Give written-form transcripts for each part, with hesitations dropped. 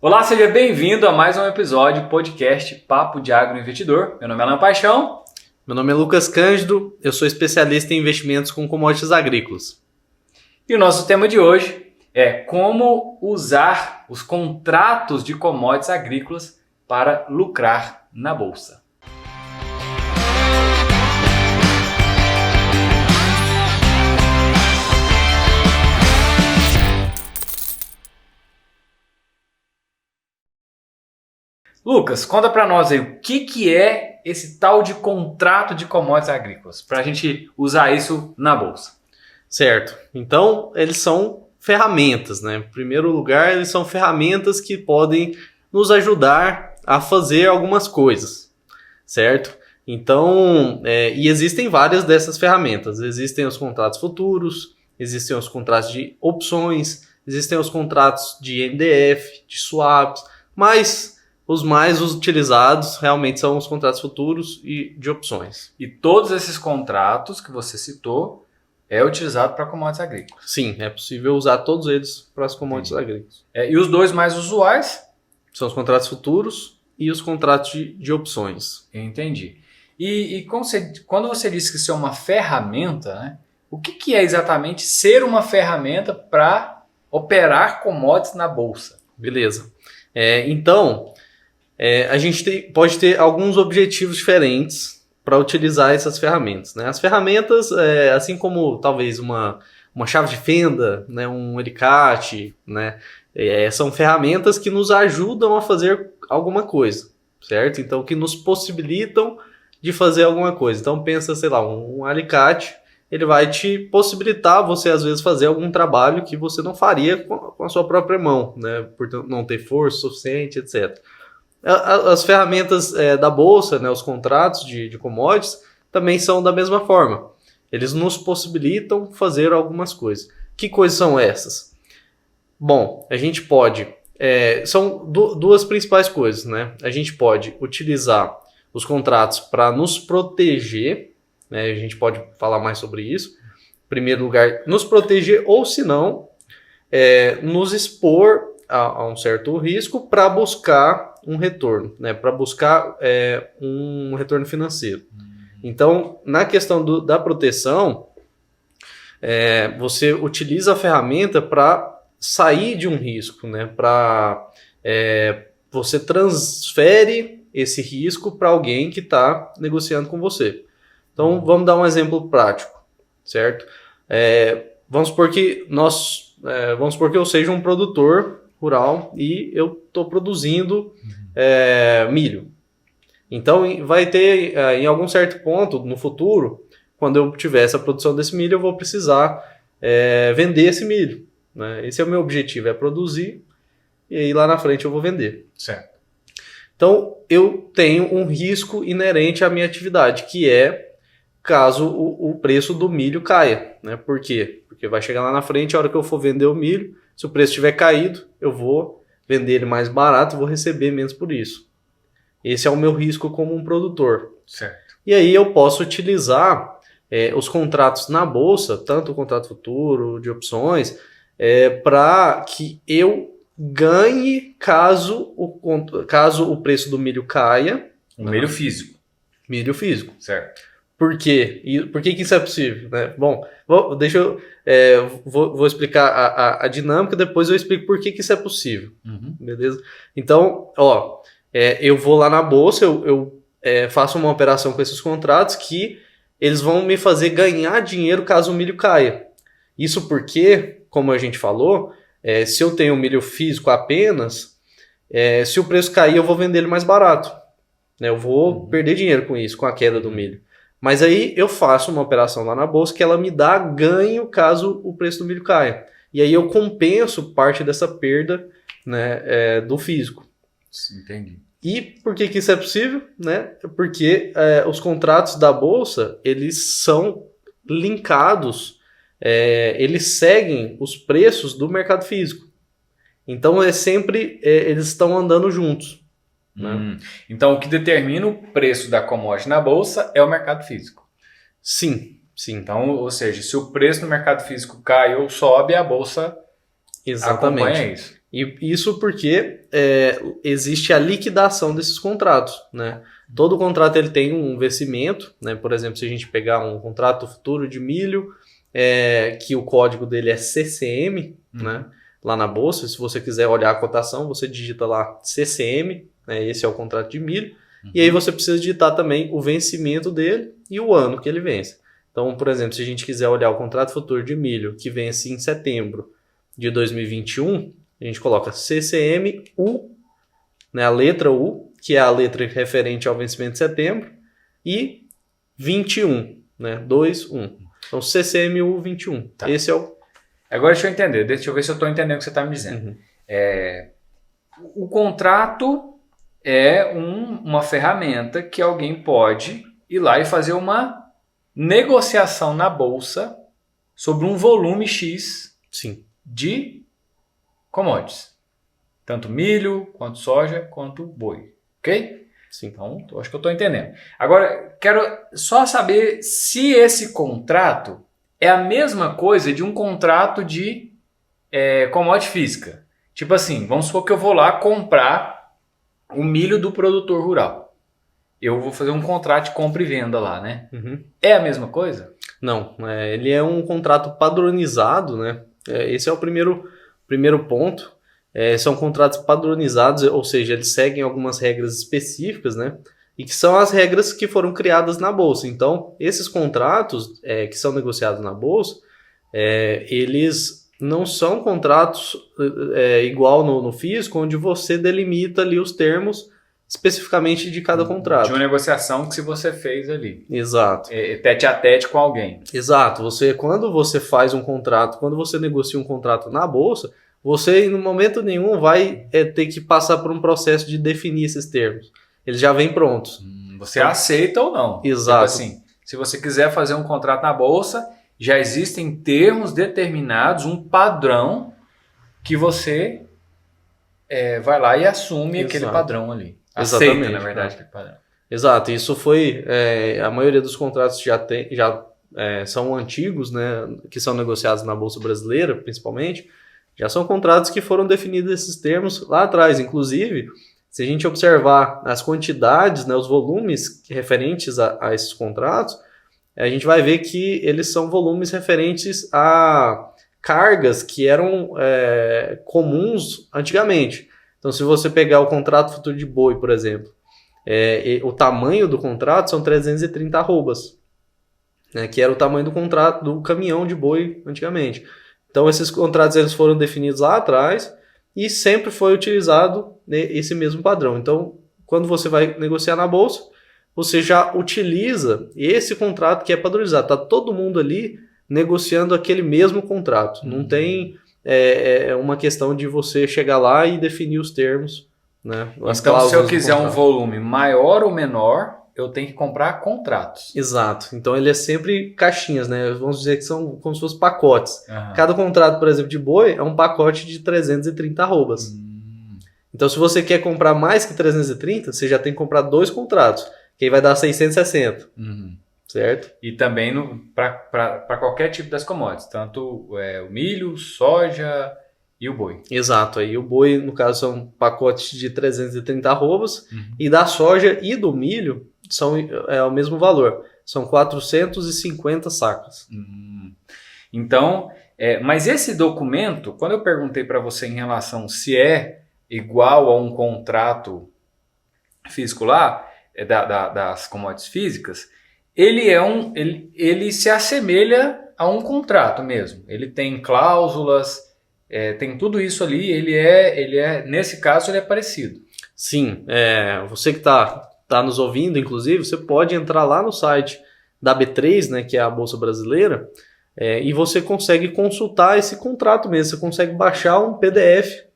Olá, seja bem-vindo a mais um episódio do podcast Papo de Agroinvestidor. Meu nome é Alan Paixão. Meu nome é Lucas Cândido, eu sou especialista em investimentos com commodities agrícolas. E o nosso tema de hoje é como usar os contratos de commodities agrícolas para lucrar na bolsa. Lucas, conta para nós aí o que é esse tal de contrato de commodities agrícolas, para a gente usar isso na bolsa. Certo, então eles são ferramentas, né? Em primeiro lugar, eles são ferramentas que podem nos ajudar a fazer algumas coisas, certo? Então, e existem várias dessas ferramentas. Existem os contratos futuros, existem os contratos de opções, existem os contratos de NDF, de swaps, mas os mais utilizados realmente são os contratos futuros e de opções. E todos esses contratos que você citou é utilizado para commodities agrícolas. Sim, é possível usar todos eles para as commodities agrícolas. E os dois mais usuais? São os contratos futuros e os contratos de opções. Entendi. E quando você disse que isso é uma ferramenta, né, o que é exatamente ser uma ferramenta para operar commodities na bolsa? Beleza. Então, a gente pode ter alguns objetivos diferentes para utilizar essas ferramentas, né? As ferramentas, assim como talvez uma chave de fenda, né, um alicate, né, são ferramentas que nos ajudam a fazer alguma coisa, certo? Então, que nos possibilitam de fazer alguma coisa. Então, pensa, sei lá, um alicate, ele vai te possibilitar você, às vezes, fazer algum trabalho que você não faria com a sua própria mão, né, por não ter força suficiente, etc. As ferramentas da bolsa, né, os contratos de commodities, também são da mesma forma. Eles nos possibilitam fazer algumas coisas. Que coisas são essas? Bom, a gente pode... são duas principais coisas, né? A gente pode utilizar os contratos para nos proteger, né? A gente pode falar mais sobre isso. Em primeiro lugar, nos proteger ou, se não, nos expor a um certo risco para buscar um retorno, né? Para buscar um retorno financeiro. Então, na questão da proteção, você utiliza a ferramenta para sair de um risco, né? Você transfere esse risco para alguém que está negociando com você. Então, vamos dar um exemplo prático, certo? Vamos supor que eu seja um produtor rural e eu estou produzindo milho. Então, vai ter, em algum certo ponto no futuro, quando eu tiver essa produção desse milho, eu vou precisar vender esse milho, né? Esse é o meu objetivo, é produzir e aí lá na frente eu vou vender. Certo. Então, eu tenho um risco inerente à minha atividade, que é caso o preço do milho caia, né? Por quê? Porque vai chegar lá na frente, a hora que eu for vender o milho, se o preço tiver caído, eu vou vender ele mais barato e vou receber menos por isso. Esse é o meu risco como um produtor. Certo. E aí eu posso utilizar os contratos na bolsa, tanto o contrato futuro, de opções, para que eu ganhe caso o preço do milho caia. Milho físico. Milho físico. Certo. Por quê? E por que isso é possível, né? Bom, deixa eu vou explicar a dinâmica, depois eu explico por que isso é possível. Beleza? Então, eu vou lá na bolsa, eu faço uma operação com esses contratos que eles vão me fazer ganhar dinheiro caso o milho caia. Isso porque, como a gente falou, se eu tenho milho físico apenas, se o preço cair, eu vou vender ele mais barato, né? Eu vou perder dinheiro com isso, com a queda do milho. Mas aí eu faço uma operação lá na bolsa que ela me dá ganho caso o preço do milho caia. E aí eu compenso parte dessa perda, né, do físico. Entendi. E por que isso é possível? Né? Porque os contratos da bolsa, eles são linkados, eles seguem os preços do mercado físico. Então eles estão andando juntos. Né? Então, o que determina o preço da commodity na bolsa é o mercado físico. Sim. Então, ou seja, se o preço no mercado físico cai ou sobe, a bolsa acompanha isso. E isso porque existe a liquidação desses contratos, né? Todo contrato ele tem um vencimento, né? Por exemplo, se a gente pegar um contrato futuro de milho, que o código dele é CCM, né? Lá na bolsa, se você quiser olhar a cotação, você digita lá CCM, né? Esse é o contrato de milho, e aí você precisa digitar também o vencimento dele e o ano que ele vence. Então, por exemplo, se a gente quiser olhar o contrato futuro de milho que vence em setembro de 2021, a gente coloca CCMU, né, a letra U, que é a letra referente ao vencimento de setembro, e 21, né, 21. Então, CCMU 21. Tá. Esse é o... Agora deixa eu entender, deixa eu ver se eu estou entendendo o que você está me dizendo. O contrato é uma ferramenta que alguém pode ir lá e fazer uma negociação na bolsa sobre um volume X Sim. de commodities. Tanto milho, quanto soja, quanto boi. Ok? Sim. Então, eu acho que eu estou entendendo. Agora, quero só saber se esse contrato é a mesma coisa de um contrato de commodity física. Tipo assim, vamos supor que eu vou lá comprar o milho do produtor rural. Eu vou fazer um contrato de compra e venda lá, né? É a mesma coisa? Não, ele é um contrato padronizado, né? Esse é o primeiro ponto. São contratos padronizados, ou seja, eles seguem algumas regras específicas, né? E que são as regras que foram criadas na Bolsa. Então, esses contratos que são negociados na Bolsa, eles não são contratos igual no físico, onde você delimita ali os termos especificamente de cada contrato. De uma negociação que você fez ali. Exato. Tete a tete com alguém. Exato. Quando você faz um contrato, quando você negocia um contrato na Bolsa, você, em momento nenhum, vai ter que passar por um processo de definir esses termos. Eles já vêm prontos. Você aceita ou não. Exato. Tipo assim, se você quiser fazer um contrato na Bolsa, já existem termos determinados, um padrão que você vai lá e assume aquele padrão ali. Aceita, exatamente, na verdade, aquele padrão. Exato. Isso foi... a maioria dos contratos já são antigos, né, que são negociados na Bolsa Brasileira, principalmente. Já são contratos que foram definidos esses termos lá atrás. Inclusive, se a gente observar as quantidades, né, os volumes referentes a esses contratos, a gente vai ver que eles são volumes referentes a cargas que eram comuns antigamente. Então, se você pegar o contrato futuro de boi, por exemplo, o tamanho do contrato são 330 arrobas, né, que era o tamanho do contrato do caminhão de boi antigamente. Então, esses contratos eles foram definidos lá atrás e sempre foi utilizado, né, esse mesmo padrão. Então, quando você vai negociar na Bolsa, você já utiliza esse contrato que é padronizado. Está todo mundo ali negociando aquele mesmo contrato. Não tem uma questão de você chegar lá e definir os termos, né, as então, se eu cláusulas quiser um volume maior ou menor, eu tenho que comprar contratos. Exato. Então ele é sempre caixinhas, né? Vamos dizer que são como se fossem pacotes. Cada contrato, por exemplo, de boi é um pacote de 330 arrobas. Então se você quer comprar mais que 330, você já tem que comprar 2 contratos, que aí vai dar 660. Certo? E também para qualquer tipo das commodities, tanto o milho, soja e o boi. Exato. Aí o boi, no caso, são pacotes de 330 arrobas, e da soja e do milho é o mesmo valor. São 450 sacas. Então, mas esse documento, quando eu perguntei para você em relação se é igual a um contrato físico lá, das commodities físicas, ele se assemelha a um contrato mesmo. Ele tem cláusulas, tem tudo isso ali, nesse caso ele é parecido. Sim, você que está nos ouvindo, inclusive, você pode entrar lá no site da B3, né, que é a Bolsa Brasileira, e você consegue consultar esse contrato mesmo. Você consegue baixar um PDF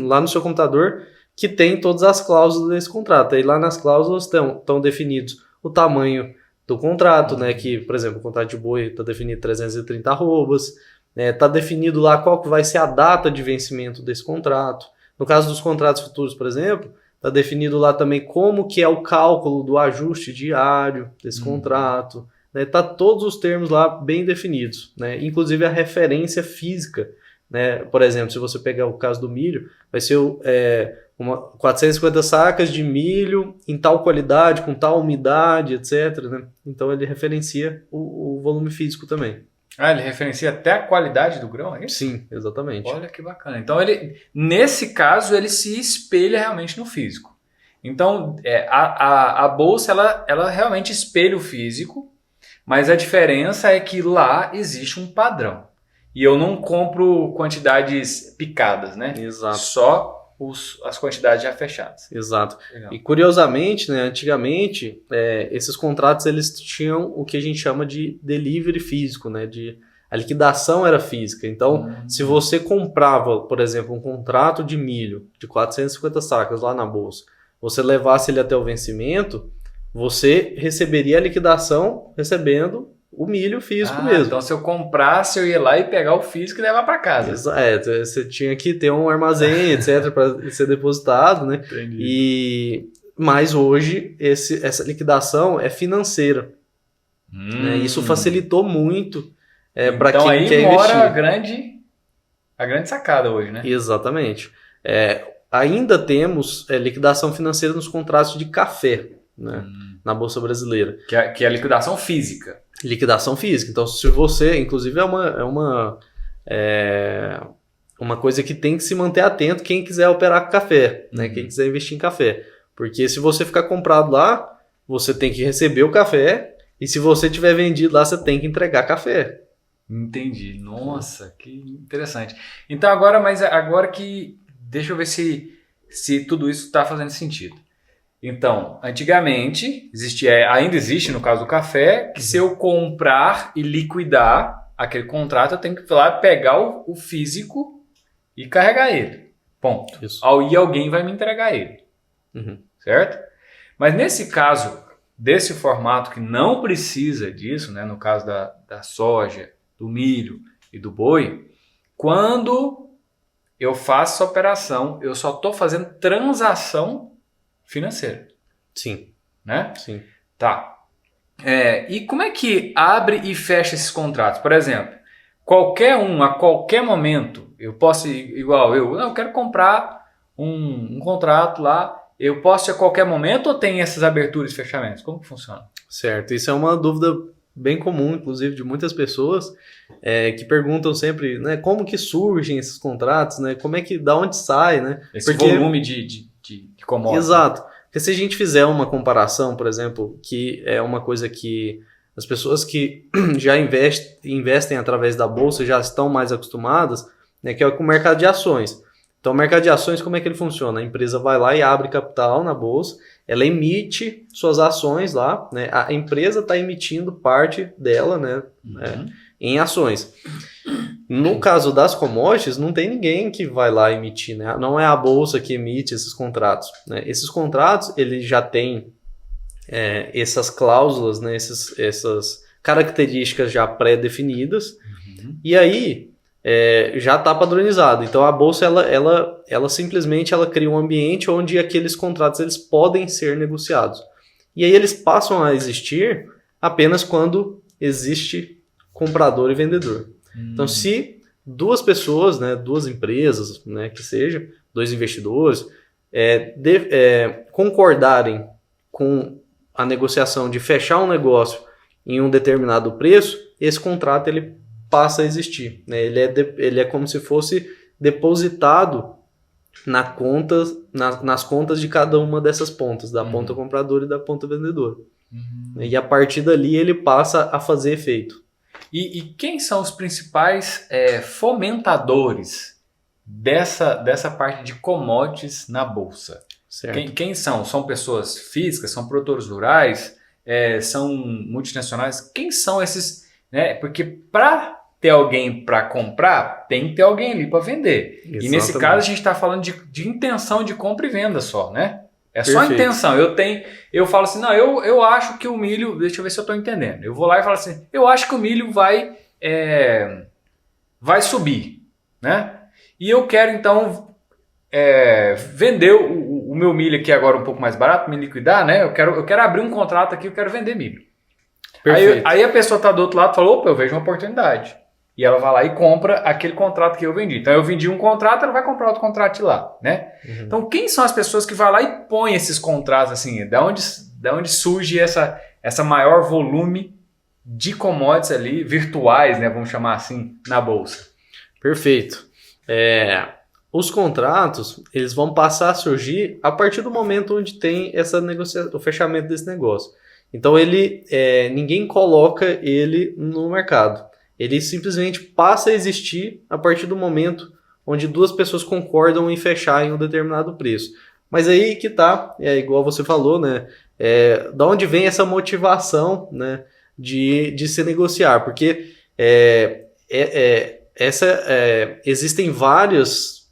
lá no seu computador que tem todas as cláusulas desse contrato. Aí lá nas cláusulas estão definidos o tamanho do contrato, né, que, por exemplo, o contrato de boi está definido 330 arrobas, está definido lá qual que vai ser a data de vencimento desse contrato. No caso dos contratos futuros, por exemplo, está definido lá também como que é o cálculo do ajuste diário desse contrato. Está todos os termos lá bem definidos, né? Inclusive a referência física né? Por exemplo, se você pegar o caso do milho, vai ser 450 sacas de milho em tal qualidade, com tal umidade, etc. Né? Então ele referencia o volume físico também. Ah, ele referencia até a qualidade do grão, é isso? Sim, exatamente. Olha que bacana. Então, nesse caso, ele se espelha realmente no físico. Então, a bolsa, ela realmente espelha o físico, mas a diferença é que lá existe um padrão. E eu não compro quantidades picadas, né? Exato. Só as quantidades já fechadas. Exato. Legal. E curiosamente, né, antigamente, esses contratos eles tinham o que a gente chama de delivery físico, né? A liquidação era física. Então, se você comprava, por exemplo, um contrato de milho de 450 sacas lá na bolsa, você levasse ele até o vencimento, você receberia a liquidação recebendo o milho físico mesmo. Então, se eu comprasse, eu ia lá e pegar o físico e levar para casa. Você tinha que ter um armazém, etc., para ser depositado, né? Entendi. Mas hoje, essa liquidação é financeira. Né? Isso facilitou muito para então, quem aí quer mora investir. a grande sacada hoje, né? Exatamente. Ainda temos liquidação financeira nos contratos de café, né? Na Bolsa Brasileira. Que é a liquidação física. Liquidação física. Então, se você, inclusive, é uma coisa que tem que se manter atento quem quiser operar com café, né? Quem quiser investir em café. Porque se você ficar comprado lá, você tem que receber o café, e se você tiver vendido lá, você tem que entregar café. Entendi. Nossa, que interessante. Então, agora que... Deixa eu ver se tudo isso está fazendo sentido. Então, antigamente, ainda existe no caso do café, que se eu comprar e liquidar aquele contrato, eu tenho que ir lá pegar o físico e carregar ele. Ponto. Isso. E alguém vai me entregar ele. Certo? Mas nesse caso, desse formato que não precisa disso, né, no caso da soja, do milho e do boi, quando eu faço essa operação, eu só estou fazendo transação financeira. Sim. Né? Sim. Tá. E como é que abre e fecha esses contratos? Por exemplo, qualquer um, a qualquer momento, eu posso, eu quero comprar um contrato lá, eu posso a qualquer momento ou tem essas aberturas e fechamentos? Como que funciona? Certo. Isso é uma dúvida bem comum, inclusive, de muitas pessoas que perguntam sempre, né, como que surgem esses contratos, né, como é que, da onde sai, né? Esse volume de commodities. Exato. Porque se a gente fizer uma comparação, por exemplo, que é uma coisa que as pessoas que já investem através da bolsa já estão mais acostumadas, né, que é com o mercado de ações. Então, o mercado de ações, como é que ele funciona? A empresa vai lá e abre capital na bolsa, ela emite suas ações lá, né? A empresa está emitindo parte dela, né, em ações. No caso das commodities, não tem ninguém que vai lá emitir, né? Não é a bolsa que emite esses contratos, né? Esses contratos, eles já têm essas cláusulas, né? Essas características já pré-definidas, e aí já está padronizado. Então a bolsa ela simplesmente cria um ambiente onde aqueles contratos eles podem ser negociados. E aí eles passam a existir apenas quando existe comprador e vendedor. Então, se duas pessoas, né, duas empresas, né, que seja, dois investidores, concordarem com a negociação de fechar um negócio em um determinado preço, esse contrato ele passa a existir. Né? Ele é como se fosse depositado nas contas de cada uma dessas pontas, da ponta compradora e da ponta vendedora. E a partir dali ele passa a fazer efeito. E quem são os principais fomentadores dessa parte de commodities na bolsa? Quem são? São pessoas físicas? São produtores rurais? São multinacionais? Quem são esses? Né? Porque para ter alguém para comprar, tem que ter alguém ali para vender. Exatamente. E nesse caso a gente está falando de intenção de compra e venda só, né? É só a intenção. Eu falo assim, não, eu acho que o milho... Deixa eu ver se eu estou entendendo. Eu vou lá e falo assim, eu acho que o milho vai subir, né? E eu quero, então, vender o meu milho aqui agora um pouco mais barato, me liquidar, né? Eu quero abrir um contrato aqui, eu quero vender milho. Aí a pessoa está do outro lado e fala, opa, eu vejo uma oportunidade. e ela vai lá e compra aquele contrato que eu vendi. Então eu vendi um contrato, ela vai comprar outro contrato de lá, né? Uhum. Então quem são as pessoas que vão lá e põem esses contratos assim? Da onde surge essa maior volume de commodities ali, virtuais, né? Vamos chamar assim, na bolsa? Perfeito. Os contratos, eles vão passar a surgir a partir do momento onde tem essa negociação, o fechamento desse negócio. Então ninguém coloca ele no mercado. Ele simplesmente passa a existir a partir do momento onde duas pessoas concordam em fechar em um determinado preço. Mas aí que tá, igual você falou, né? Da onde vem essa motivação, né, de se negociar? Porque existem vários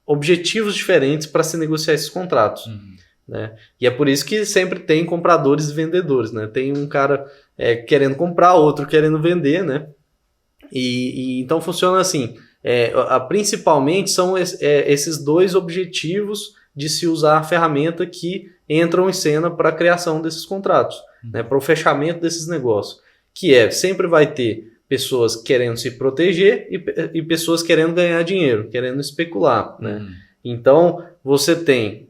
objetivos diferentes para se negociar esses contratos. Uhum. Né? E é por isso que sempre tem compradores e vendedores, né? Tem um cara querendo comprar, outro querendo vender, né? E então funciona assim. Principalmente são esses dois objetivos de se usar a ferramenta que entram em cena para a criação desses contratos, né? Para o fechamento desses negócios. Que sempre vai ter pessoas querendo se proteger e pessoas querendo ganhar dinheiro, querendo especular, né? Uhum. Então, você tem,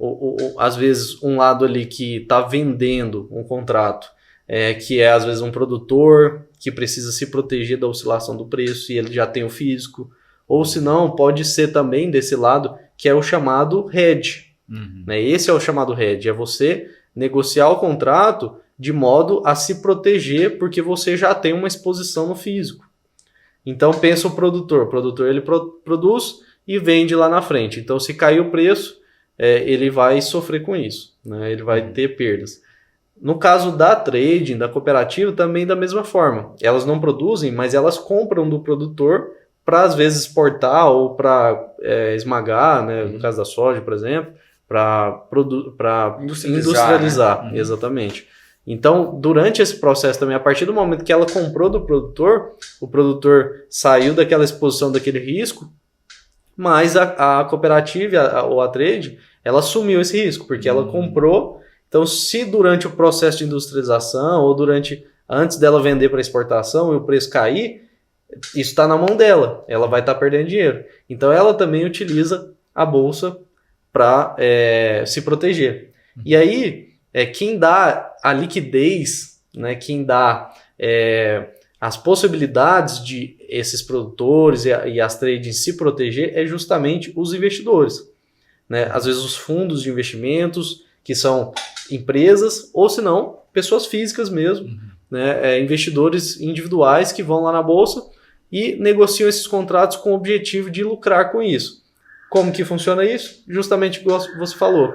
às vezes, um lado ali que está vendendo um contrato, que às vezes, um produtor que precisa se proteger da oscilação do preço e ele já tem o físico. Ou, se não, pode ser também desse lado, que é o chamado hedge. Uhum. Né? Esse é o chamado hedge, é você negociar o contrato de modo a se proteger porque você já tem uma exposição no físico. Então, pensa o produtor ele produz e vende lá na frente. Então, se cair o preço, ele vai sofrer com isso, né? Ele vai ter perdas. No caso da trading, da cooperativa, também da mesma forma. Elas não produzem, mas elas compram do produtor para, às vezes, exportar ou para esmagar, né? No caso da soja, por exemplo, para industrializar. Exatamente. Então, durante esse processo também, a partir do momento que ela comprou do produtor, o produtor saiu daquela exposição, daquele risco, mas a cooperativa ou a trade, ela assumiu esse risco, porque ela comprou. Então, se durante o processo de industrialização ou antes dela vender para exportação e o preço cair, isso está na mão dela, ela vai estar perdendo dinheiro. Então, ela também utiliza a bolsa para se proteger. E aí, quem dá a liquidez, né, quem dá as possibilidades de esses produtores e as trades se proteger é justamente os investidores. Né? Às vezes os fundos de investimentos, que são empresas, ou se não, pessoas físicas mesmo, né? Investidores individuais que vão lá na bolsa e negociam esses contratos com o objetivo de lucrar com isso. Como que funciona isso? Justamente como você falou.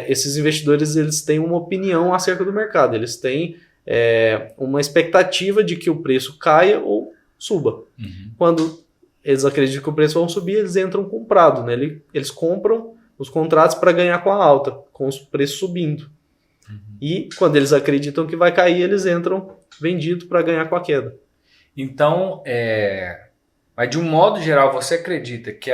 Esses investidores eles têm uma opinião acerca do mercado, eles têm uma expectativa de que o preço caia ou suba. Quando eles acreditam que o preço vai subir, eles entram comprado, né? Eles compram os contratos para ganhar com a alta, com os preços subindo. E quando eles acreditam que vai cair, eles entram vendido para ganhar com a queda. Então, mas de um modo geral, você acredita que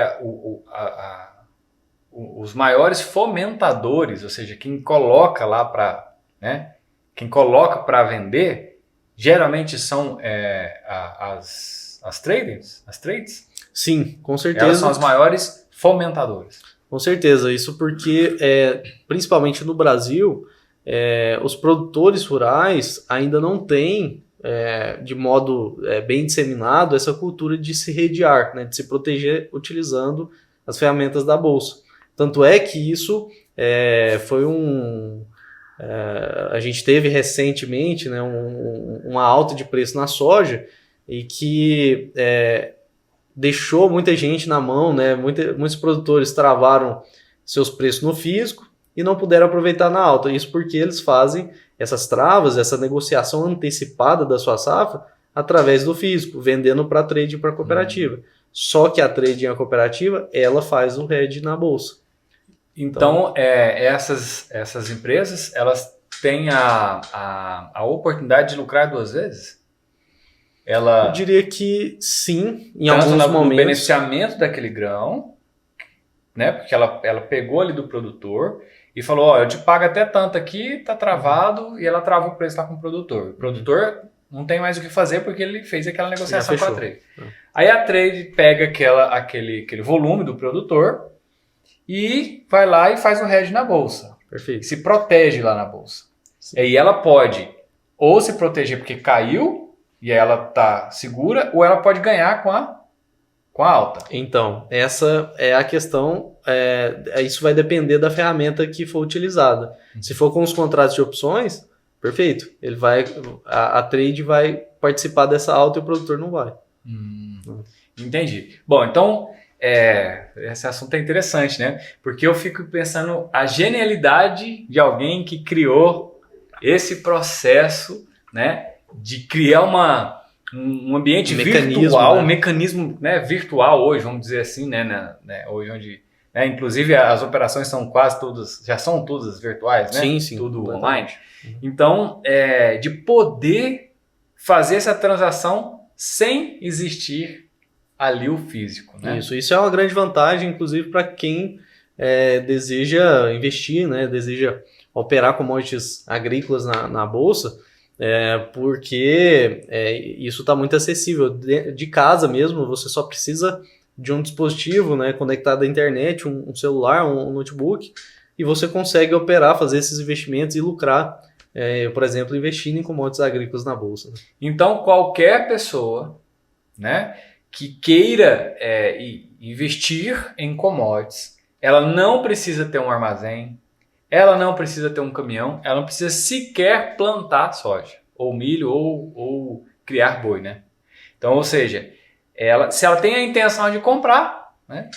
os maiores fomentadores, ou seja, quem coloca lá para, né, quem coloca para vender, geralmente são as trades? Sim, com certeza. Elas são as maiores fomentadoras. Com certeza, isso porque, principalmente no Brasil, os produtores rurais ainda não têm, de modo bem disseminado, essa cultura de se redear, né, de se proteger utilizando as ferramentas da Bolsa. Tanto é que isso foi a gente teve recentemente, né, uma alta de preço na soja e que deixou muita gente na mão, né? Muitos produtores travaram seus preços no físico e não puderam aproveitar na alta. Isso porque eles fazem essas travas, essa negociação antecipada da sua safra através do físico, vendendo para trade e para cooperativa. Só que a trade e a cooperativa, ela faz o hedge na bolsa. Então, essas empresas, elas têm a oportunidade de lucrar duas vezes? Eu diria que sim, em tanto alguns momentos. No beneficiamento daquele grão, né? Porque ela pegou ali do produtor e falou, eu te pago até tanto aqui, tá travado, e ela trava o preço lá com o produtor. O produtor não tem mais o que fazer porque ele fez aquela negociação com a fechou. trade. Aí a trade pega aquele volume do produtor e vai lá e faz um hedge na bolsa. Perfeito. Se protege lá na bolsa. Sim. E aí ela pode ou se proteger porque caiu e aí ela tá segura, ou ela pode ganhar com a alta. Então, essa é a questão, isso vai depender da ferramenta que for utilizada. Se for com os contratos de opções, perfeito, a trade vai participar dessa alta e o produtor não vai. Entendi. Bom, então, esse assunto é interessante, né? Porque eu fico pensando a genialidade de alguém que criou esse processo, né, de criar um ambiente virtual, né? um mecanismo, né, virtual hoje, vamos dizer assim, né, hoje onde, né, inclusive as operações são quase todas, já são todas virtuais, né? Sim. Tudo online. Então, de poder fazer essa transação sem existir ali o físico, né? Isso é uma grande vantagem, inclusive, para quem deseja investir, né, deseja operar commodities agrícolas na bolsa, porque isso está muito acessível. De casa mesmo, você só precisa de um dispositivo, né, conectado à internet, um celular, um notebook, e você consegue operar, fazer esses investimentos e lucrar, por exemplo, investindo em commodities agrícolas na bolsa. Né? Então, qualquer pessoa, né, que queira investir em commodities, ela não precisa ter um armazém, ela não precisa ter um caminhão, ela não precisa sequer plantar soja, ou milho, ou criar boi, né? Então, ou seja, se ela tem a intenção de comprar, né?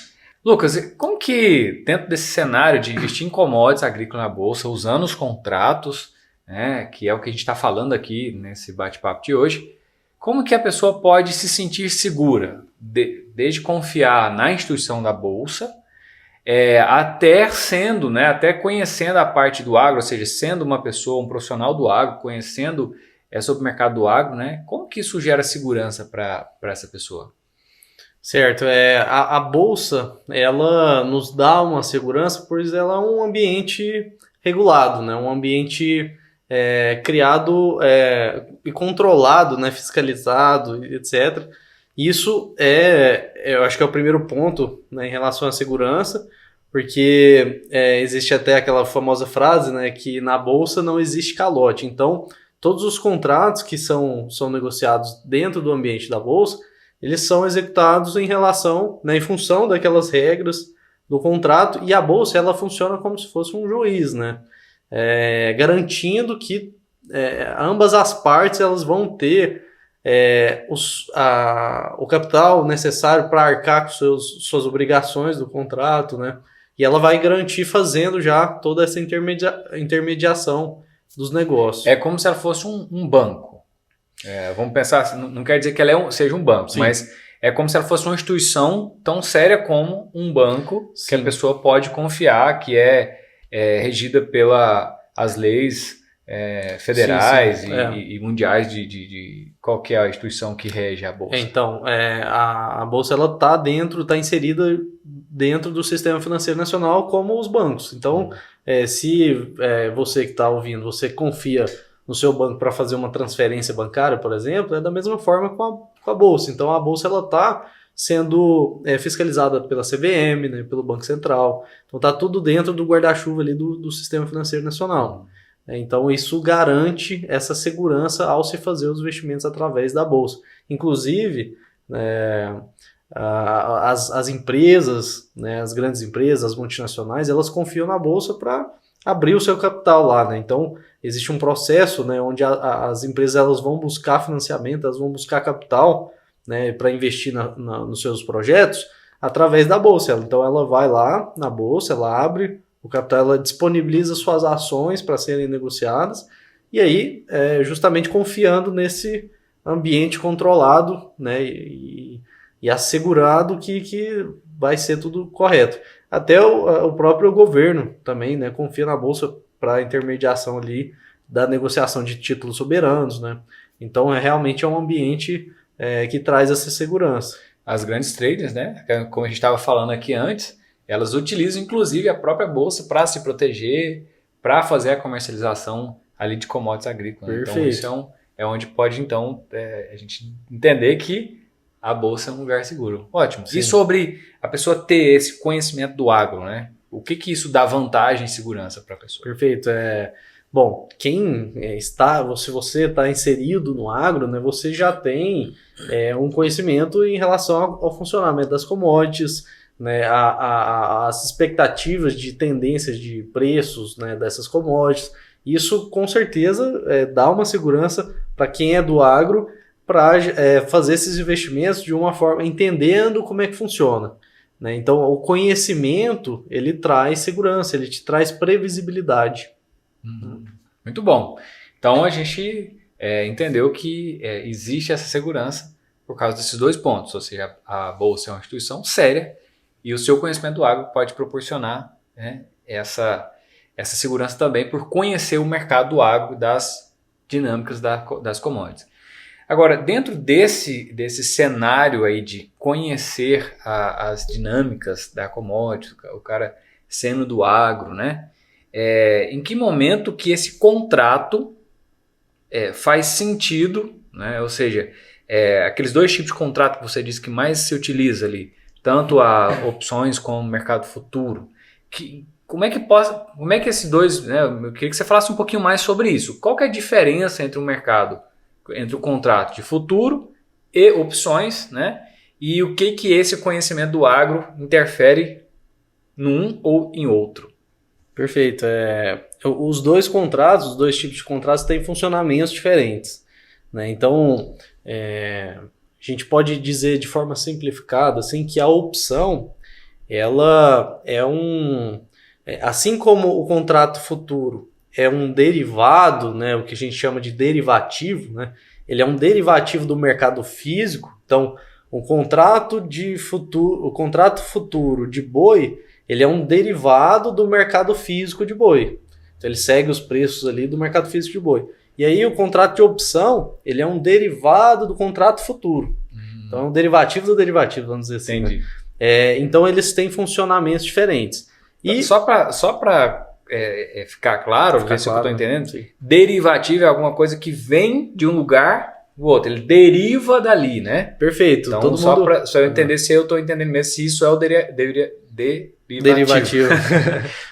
Lucas, como que dentro desse cenário de investir em commodities agrícolas na bolsa, usando os contratos, né, que é o que a gente está falando aqui nesse bate-papo de hoje, como que a pessoa pode se sentir segura, desde confiar na instituição da bolsa, até sendo, né, até conhecendo a parte do agro, ou seja, sendo uma pessoa, um profissional do agro, conhecendo sobre o mercado do agro, né? Como que isso gera segurança para essa pessoa? Certo, a bolsa, ela nos dá uma segurança, pois ela é um ambiente regulado, né? Um ambiente criado e controlado, né? Fiscalizado, etc. Isso eu acho que é o primeiro ponto, né, em relação à segurança, porque existe até aquela famosa frase, né, que na bolsa não existe calote. Então, todos os contratos que são negociados dentro do ambiente da bolsa, eles são executados em relação, né, em função daquelas regras do contrato, e a bolsa ela funciona como se fosse um juiz, né, garantindo que ambas as partes elas vão ter o capital necessário para arcar com suas obrigações do contrato, né? E ela vai garantir fazendo já toda essa intermediação dos negócios. É como se ela fosse um banco. Vamos pensar, não quer dizer que ela seja um banco, sim, mas é como se ela fosse uma instituição tão séria como um banco, sim, que a pessoa pode confiar, que é regida pelas leis federais, sim, e mundiais de qual que é a instituição que rege a bolsa. Então, a bolsa ela está inserida dentro do sistema financeiro nacional como os bancos. Então, se você que está ouvindo, você confia no seu banco para fazer uma transferência bancária, por exemplo, é da mesma forma com a bolsa. Então, a bolsa ela está sendo fiscalizada pela CVM, né, pelo Banco Central. Então, está tudo dentro do guarda-chuva ali do sistema financeiro nacional. Então, isso garante essa segurança ao se fazer os investimentos através da bolsa. Inclusive, as empresas, né, as grandes empresas, as multinacionais, elas confiam na bolsa para abrir o seu capital lá, né? Então, existe um processo, né, onde as empresas elas vão buscar financiamento, elas vão buscar capital, né, para investir nos seus projetos através da bolsa. Então, ela vai lá na bolsa, ela abre o capital, ela disponibiliza suas ações para serem negociadas, e aí, justamente confiando nesse ambiente controlado, né, e assegurado que vai ser tudo correto. Até o próprio governo também, né, confia na bolsa para a intermediação ali da negociação de títulos soberanos, né? Então, realmente é um ambiente que traz essa segurança. As grandes traders, né, como a gente estava falando aqui antes, elas utilizam inclusive a própria bolsa para se proteger, para fazer a comercialização ali de commodities agrícolas. Perfeito. Então isso é onde pode, então, a gente entender que a bolsa é um lugar seguro. Ótimo. Sim. E sobre a pessoa ter esse conhecimento do agro, né? O que isso dá vantagem e segurança para a pessoa? Perfeito. Bom, quem se você está inserido no agro, né, você já tem um conhecimento em relação ao funcionamento das commodities, né, as expectativas de tendências de preços, né, dessas commodities. Isso com certeza dá uma segurança para quem é do agro para fazer esses investimentos de uma forma, entendendo como é que funciona. Né? Então, o conhecimento, ele traz segurança, ele te traz previsibilidade. Muito bom. Então, a gente entendeu que existe essa segurança por causa desses dois pontos, ou seja, a bolsa é uma instituição séria e o seu conhecimento do agro pode proporcionar, né, essa segurança também por conhecer o mercado do agro, das dinâmicas das commodities. Agora, dentro desse cenário aí de conhecer as dinâmicas da commodity, o cara sendo do agro, né? Em que momento que esse contrato faz sentido, né? Ou seja, aqueles dois tipos de contrato que você disse que mais se utiliza ali, tanto a opções como o mercado futuro, como é que esses dois, né? Eu queria que você falasse um pouquinho mais sobre isso. Qual que é a diferença entre o contrato de futuro e opções, né? E o que esse conhecimento do agro interfere num ou em outro? Perfeito. Os dois contratos, os dois tipos de contratos têm funcionamentos diferentes. Né? Então, a gente pode dizer de forma simplificada assim, que a opção ela assim como o contrato futuro é um derivado, né, o que a gente chama de derivativo, né? Ele é um derivativo do mercado físico. Então, o contrato futuro de boi, ele é um derivado do mercado físico de boi. Então, ele segue os preços ali do mercado físico de boi. E aí, o contrato de opção, ele é um derivado do contrato futuro. Então, é um derivativo do derivativo, vamos dizer assim. Entendi. Né? Então, eles têm funcionamentos diferentes. E só para ficar claro, ver se eu estou entendendo, sim. Derivativo é alguma coisa que vem de um lugar do outro, ele deriva dali, né? Perfeito. Então, todo só mundo... para eu entender se eu estou entendendo mesmo, se isso é o derivativo.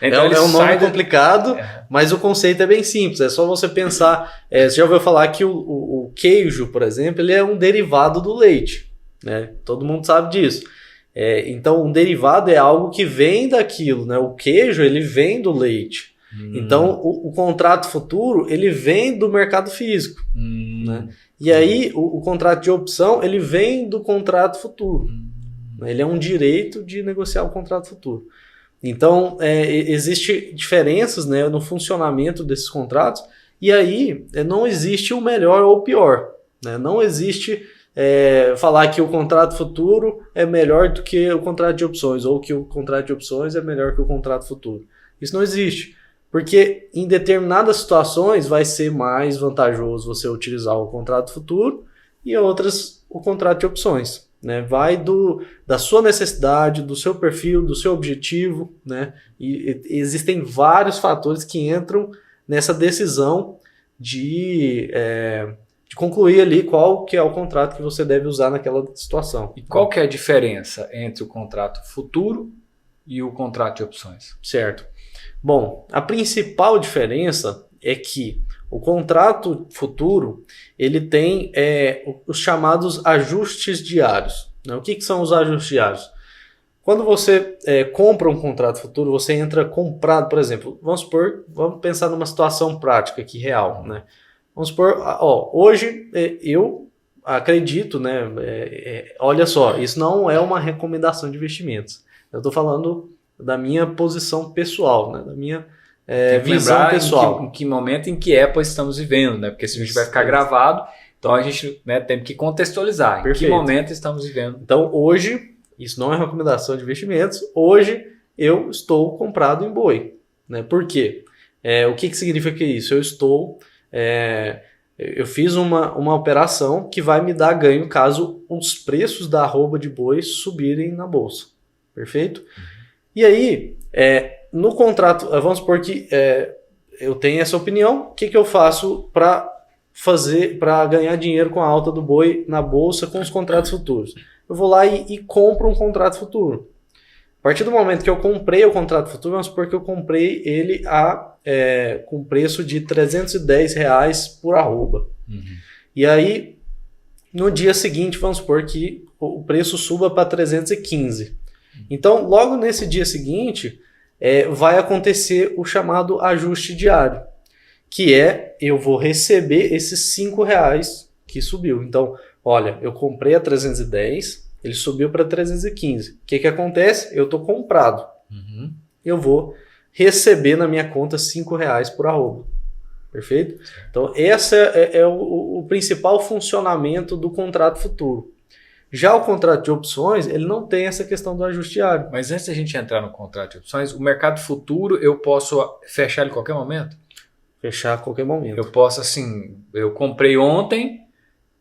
Então, é um nome complicado, mas o conceito é bem simples. É só você pensar... você já ouviu falar que o queijo, por exemplo, ele é um derivado do leite. Né? Todo mundo sabe disso. Então, um derivado é algo que vem daquilo. Né? O queijo, ele vem do leite. Então, o contrato futuro, ele vem do mercado físico. Né? E aí, o contrato de opção, ele vem do contrato futuro. Ele é um direito de negociar o contrato futuro. Então, existem diferenças, né, no funcionamento desses contratos, e aí não existe o melhor ou o pior. Né? Não existe falar que o contrato futuro é melhor do que o contrato de opções, ou que o contrato de opções é melhor que o contrato futuro. Isso não existe. Porque em determinadas situações vai ser mais vantajoso você utilizar o contrato futuro e em outras o contrato de opções. Né? Vai da sua necessidade, do seu perfil, do seu objetivo. Né? E existem vários fatores que entram nessa decisão de concluir ali qual que é o contrato que você deve usar naquela situação. E qual que é a diferença entre o contrato futuro e o contrato de opções? Certo. Bom, a principal diferença é que o contrato futuro ele tem os chamados ajustes diários. Né? O que são os ajustes diários? Quando você compra um contrato futuro, você entra comprado, por exemplo, vamos pensar numa situação prática aqui, real. Né? Vamos supor, hoje eu acredito, né, olha só, isso não é uma recomendação de investimentos. Eu estou falando da minha posição pessoal, né? Da minha visão pessoal. Em que momento em que época estamos vivendo, né? Porque esse vídeo vai ficar gravado, então a gente tem que contextualizar. Perfeito. Em que momento estamos vivendo. Então hoje, isso não é recomendação de investimentos, hoje eu estou comprado em boi. Né? Por quê? O que significa isso? Eu fiz uma operação que vai me dar ganho caso os preços da arroba de boi subirem na bolsa. Perfeito? E aí, no contrato, vamos supor que eu tenho essa opinião, o que eu faço para para ganhar dinheiro com a alta do boi na bolsa com os contratos futuros. Eu vou lá e compro um contrato futuro. A partir do momento que eu comprei o contrato futuro, vamos supor que eu comprei ele com preço de R$310 por arroba. E aí, no dia seguinte, vamos supor que o preço suba para 315. Então, logo nesse dia seguinte, vai acontecer o chamado ajuste diário, que eu vou receber esses R$5 que subiu. Então, olha, eu comprei a 310, ele subiu para 315. O que acontece? Eu estou comprado. Eu vou receber na minha conta R$5 por arroba. Perfeito? Então, esse é o principal funcionamento do contrato futuro. Já o contrato de opções, ele não tem essa questão do ajuste diário. Mas antes da gente entrar no contrato de opções, o mercado futuro eu posso fechar ele a qualquer momento? Fechar a qualquer momento. Eu posso, assim, eu comprei ontem,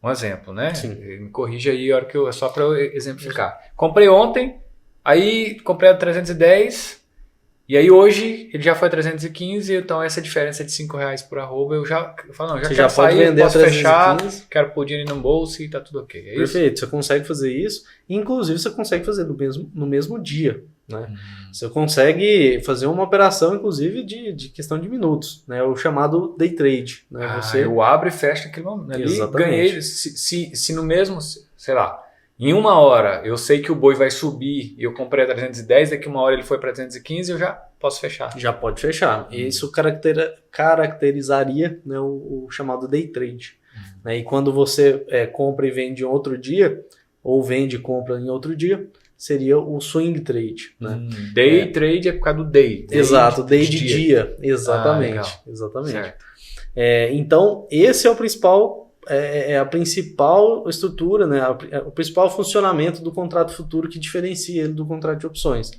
um exemplo, né? Sim. Me corrija aí, só para eu exemplificar. Comprei ontem, aí comprei a 310, e aí hoje ele já foi a 315, então essa diferença de R$5 por arroba, eu falo, não, já Você quero já pode sair, vender posso a 315. fechar, quero pôr dinheiro no bolso e tá tudo ok. É isso? Perfeito, você consegue fazer isso. Inclusive, você consegue fazer no mesmo dia. Né? Você consegue fazer uma operação, inclusive, de questão de minutos. Né? O chamado day trade. Né? Eu abro e fecho aquele momento. Ali, Exatamente. ganhei, se no mesmo, sei lá, em uma hora eu sei que o boi vai subir e eu comprei a 310, daqui uma hora ele foi para 315, eu já posso fechar. Já pode fechar. Isso caracterizaria, né, o chamado day trade. Né? E quando você compra e vende em outro dia, ou vende e compra em outro dia, seria o swing trade. Né? Day trade é por causa do day. Exato, day de dia. Exatamente. Exatamente. Certo. Então, esse é o principal... a principal estrutura, né? O principal funcionamento do contrato futuro que diferencia ele do contrato de opções.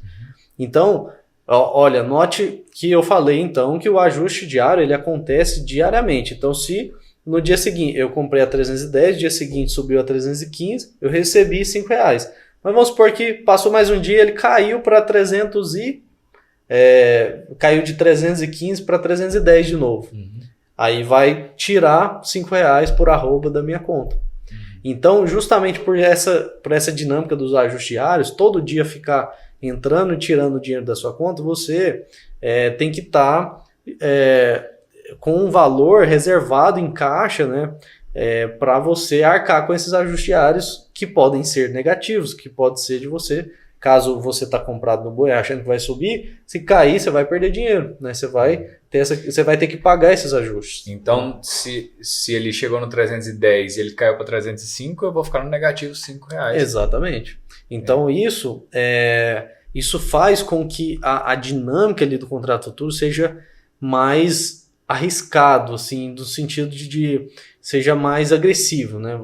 Então, olha, note que eu falei então que o ajuste diário ele acontece diariamente. Então, se no dia seguinte eu comprei a 310, dia seguinte subiu a 315, eu recebi R$5. Mas vamos supor que passou mais um dia, ele caiu para 300 caiu de 315 para 310 de novo. Aí vai tirar R$5 por arroba da minha conta. Então, justamente por essa dinâmica dos ajustes diários, todo dia ficar entrando e tirando dinheiro da sua conta, você tem que estar com um valor reservado em caixa, né, para você arcar com esses ajustes diários que podem ser negativos, que pode ser de você. Caso você está comprado no boi achando que vai subir, se cair, você vai perder dinheiro. Né? Você vai ter que pagar esses ajustes. Então, se ele chegou no 310 e ele caiu para 305, eu vou ficar no negativo R$5. Exatamente. Então, isso faz com que a dinâmica ali do contrato futuro seja mais arriscado, assim, no sentido de seja mais agressivo. Né?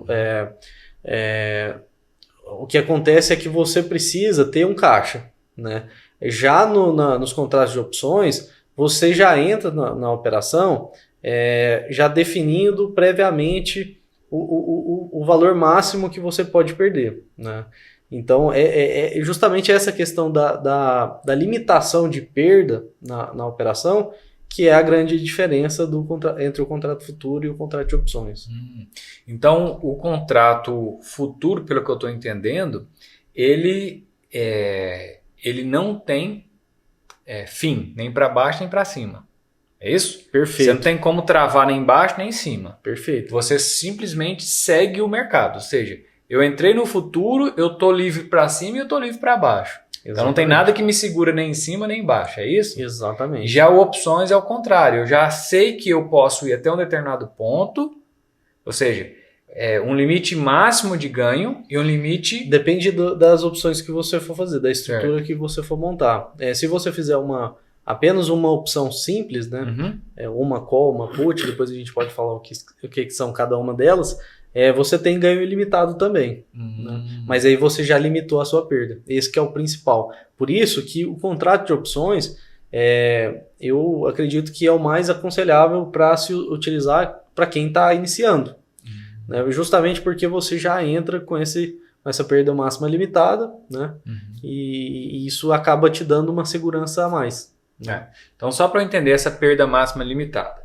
O que acontece é que você precisa ter um caixa. Né? Já nos contratos de opções, você já entra na operação já definindo previamente o valor máximo que você pode perder. Né? Então, justamente essa questão da limitação de perda na operação que é a grande diferença entre o contrato futuro e o contrato de opções. Então, o contrato futuro, pelo que eu estou entendendo, ele não tem fim, nem para baixo nem para cima. É isso? Perfeito. Você não tem como travar nem embaixo nem em cima. Perfeito. Você simplesmente segue o mercado. Ou seja, eu entrei no futuro, eu estou livre para cima e eu estou livre para baixo. Exatamente. Então não tem nada que me segura nem em cima nem embaixo, é isso? Exatamente. Já o opções é o contrário. Eu já sei que eu posso ir até um determinado ponto, ou seja, um limite máximo de ganho e um limite... Depende das opções que você for fazer, da estrutura que você for montar. Se você fizer apenas uma opção simples, né? Uma call, uma put, depois a gente pode falar o que são cada uma delas, você tem ganho ilimitado também. Né? Mas aí você já limitou a sua perda. Esse que é o principal. Por isso que o contrato de opções, eu acredito que é o mais aconselhável para se utilizar para quem está iniciando. Né? Justamente porque você já entra com essa perda máxima limitada, né? E isso acaba te dando uma segurança a mais. Então, só para eu entender essa perda máxima limitada.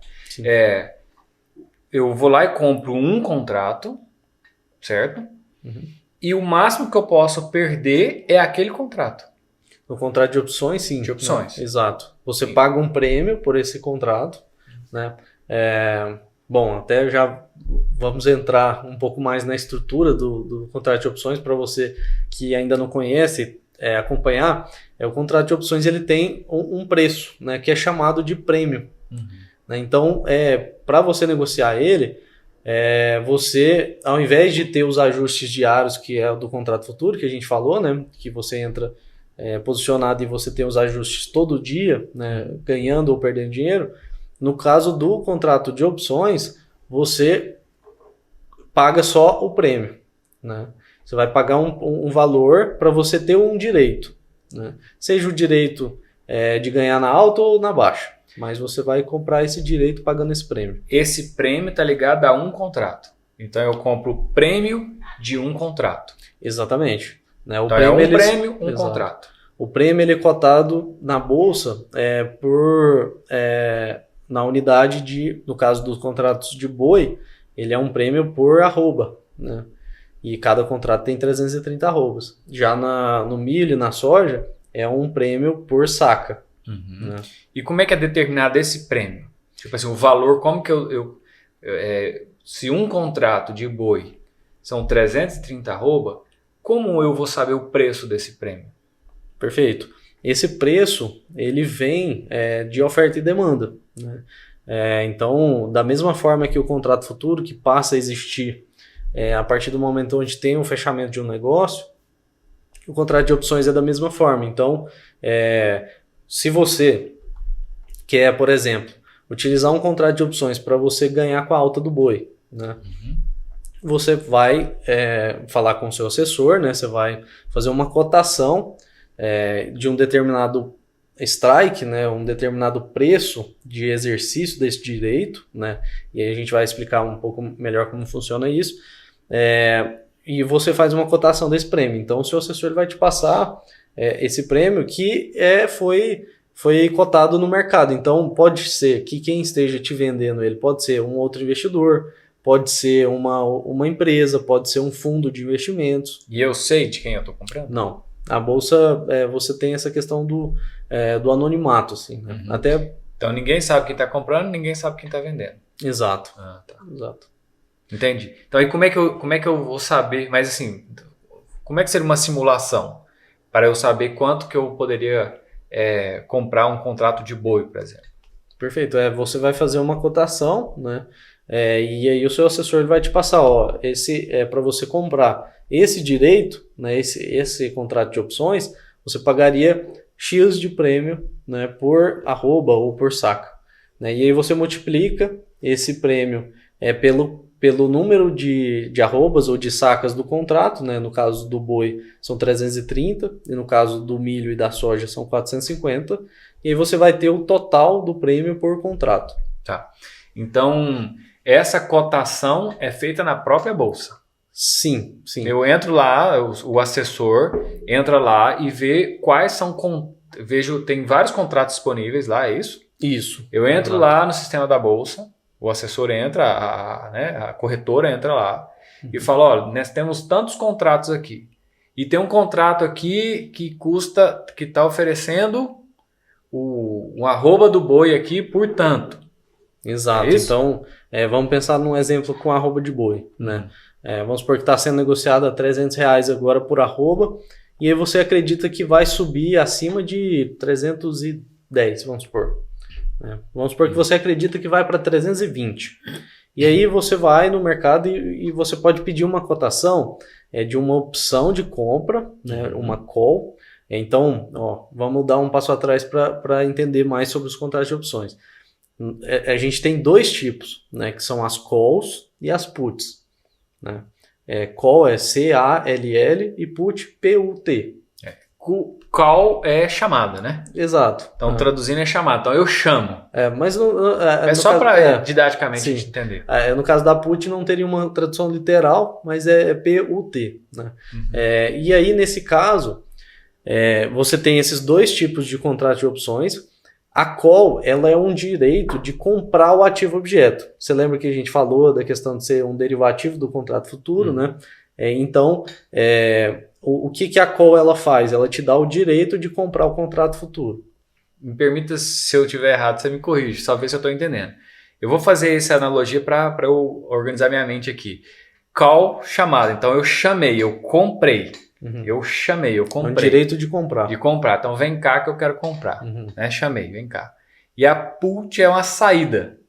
eu vou lá e compro um contrato, certo? Uhum. E o máximo que eu posso perder é aquele contrato. No contrato de opções, sim. De opções. Né? Exato. Você Sim. paga um prêmio por esse contrato, né? Bom, até já vamos entrar um pouco mais na estrutura do contrato de opções para você que ainda não conhece acompanhar. O contrato de opções ele tem um preço, né, que é chamado de prêmio. Uhum. Né? Então, para você negociar ele, você, ao invés de ter os ajustes diários, que é o do contrato futuro, que a gente falou, né, que você entra posicionado e você tem os ajustes todo dia, né, ganhando ou perdendo dinheiro, no caso do contrato de opções, você paga só o prêmio. Né? Você vai pagar um valor para você ter um direito. Né? Seja o direito de ganhar na alta ou na baixa. Mas você vai comprar esse direito pagando esse prêmio. Esse prêmio está ligado a um contrato. Então eu compro o prêmio de um contrato. Exatamente. Né? O então prêmio, é um prêmio, um Exato. contrato. O prêmio ele é cotado na bolsa na unidade no caso dos contratos de boi, ele é um prêmio por arroba, né? E cada contrato tem 330 arrobas. Já no milho e na soja, é um prêmio por saca. Uhum. Né? E como é que é determinado esse prêmio? Tipo assim, o valor, como que se um contrato de boi são 330 arroba, como eu vou saber o preço desse prêmio? Perfeito. Esse preço, ele vem de oferta e demanda. Né? Então, da mesma forma que o contrato futuro, que passa a existir a partir do momento onde tem um fechamento de um negócio, o contrato de opções é da mesma forma. Então, se você quer, por exemplo, utilizar um contrato de opções para você ganhar com a alta do boi, né? Uhum. Você vai falar com o seu assessor, né? Você vai fazer uma cotação de um determinado strike, né? Um determinado preço de exercício desse direito, né? E aí a gente vai explicar um pouco melhor como funciona isso. E você faz uma cotação desse prêmio. Então, o seu assessor ele vai te passar esse prêmio que foi cotado no mercado. Então, pode ser que quem esteja te vendendo ele pode ser um outro investidor, pode ser uma empresa, pode ser um fundo de investimentos. E eu sei de quem eu estou comprando? Não. A bolsa, você tem essa questão do anonimato. Assim, né? Uhum. Então, ninguém sabe quem está comprando, ninguém sabe quem está vendendo. Exato. Ah, tá. Exato. Entendi. Então, aí como é que eu vou saber? Mas assim, como é que seria uma simulação para eu saber quanto que eu poderia comprar um contrato de boi, por exemplo? Perfeito. Você vai fazer uma cotação, né? E aí o seu assessor vai te passar, esse para você comprar esse direito, né? Esse contrato de opções, você pagaria X de prêmio, né? Por arroba ou por saca, né? E aí você multiplica esse prêmio pelo número de arrobas ou de sacas do contrato, né? No caso do boi são 330 e no caso do milho e da soja são 450, e aí você vai ter o total do prêmio por contrato. Tá. Então, essa cotação é feita na própria bolsa. Sim. Eu entro lá, o assessor entra lá e vê quais são... tem vários contratos disponíveis lá, é isso? Isso. Eu entro lá no sistema da bolsa, o assessor entra, a corretora entra lá e fala, olha, nós temos tantos contratos aqui. E tem um contrato aqui que está oferecendo um arroba do boi aqui por tanto. Exato. Então, vamos pensar num exemplo com arroba de boi, né? Vamos supor que está sendo negociado a R$300 agora por arroba, e aí você acredita que vai subir acima de 310, vamos supor. Vamos supor que você acredita que vai para 320. E aí você vai no mercado e você pode pedir uma cotação de uma opção de compra, né? Uma call. Então, vamos dar um passo atrás para entender mais sobre os contratos de opções. A gente tem dois tipos, né? Que são as calls e as puts. Né? Call é C-A-L-L e put, P-U-T. Call é chamada, né? Exato. Então, traduzindo é chamada. Então, eu chamo. Mas só para didaticamente a gente entender. No caso da put não teria uma tradução literal, mas é P-U-T. Né? Uhum. E aí, nesse caso, você tem esses dois tipos de contrato de opções. A call, ela é um direito de comprar o ativo objeto. Você lembra que a gente falou da questão de ser um derivativo do contrato futuro, né? Então, o que a call ela faz? Ela te dá o direito de comprar o contrato futuro. Me permita, se eu estiver errado, você me corrige, só ver se eu estou entendendo. Eu vou fazer essa analogia para eu organizar minha mente aqui. Call, chamada. Então, eu chamei, eu comprei. Eu chamei, eu comprei. É um direito de comprar. De comprar. Então, vem cá que eu quero comprar. Né? Chamei, vem cá. E a put é uma saída.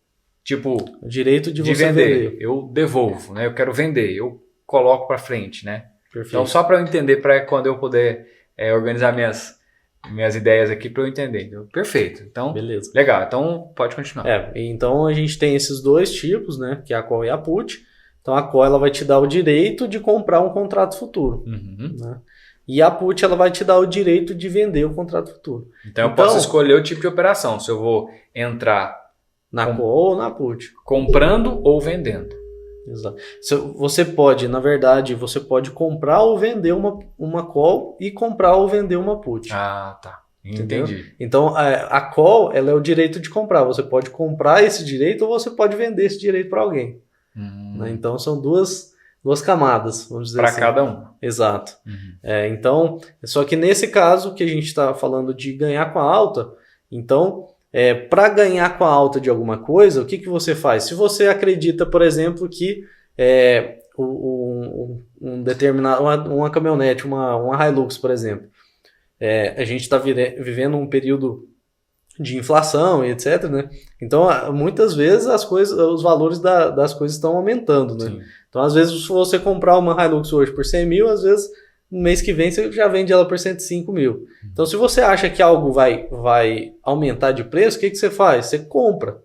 Tipo, o direito de você vender. Eu devolvo, né? Eu quero vender. Eu coloco para frente, né? Perfeito. Então, só para eu entender, para quando eu puder organizar minhas ideias aqui para eu entender. Então, perfeito. Então, beleza. Legal. Então, pode continuar. Então, a gente tem esses dois tipos, né? Que é a call e a put. Então, a call ela vai te dar o direito de comprar um contrato futuro. Né? E a put ela vai te dar o direito de vender o contrato futuro. Então, eu posso escolher o tipo de operação. Se eu vou entrar na call ou na put. Comprando ou vendendo. Exato. Você pode, na verdade, você pode comprar ou vender uma call e comprar ou vender uma put. Ah, tá. Entendi. Entendeu? Então, a call ela é o direito de comprar. Você pode comprar esse direito ou você pode vender esse direito para alguém. Né? Então, são duas camadas, vamos dizer assim. Para cada um. Exato. Então, só que nesse caso que a gente está falando de ganhar com a alta, então, para ganhar com a alta de alguma coisa, o que você faz? Se você acredita, por exemplo, que uma caminhonete, uma Hilux, por exemplo, a gente está vivendo um período de inflação e etc, né? Então, muitas vezes os valores das coisas estão aumentando, né? Sim. Então, às vezes, se você comprar uma Hilux hoje por 100 mil, às vezes, no mês que vem, você já vende ela por 105 mil. Então, se você acha que algo vai aumentar de preço, o que você faz? Você compra.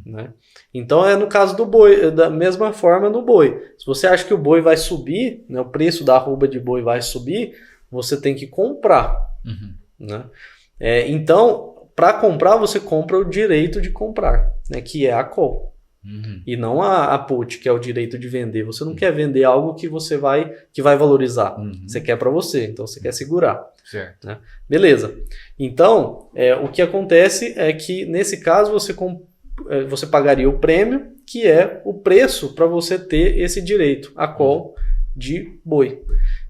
Né? Então, no caso do boi, da mesma forma no boi. Se você acha que o boi vai subir, né, o preço da arroba de boi vai subir, você tem que comprar. Né? Então, para comprar, você compra o direito de comprar, né, que é a call. E não a put, que é o direito de vender. Você não quer vender algo que vai valorizar. Você quer para você, então você quer segurar. Certo. Né? Beleza. Então, o que acontece é que, nesse caso, você pagaria o prêmio, que é o preço para você ter esse direito, a call de boi.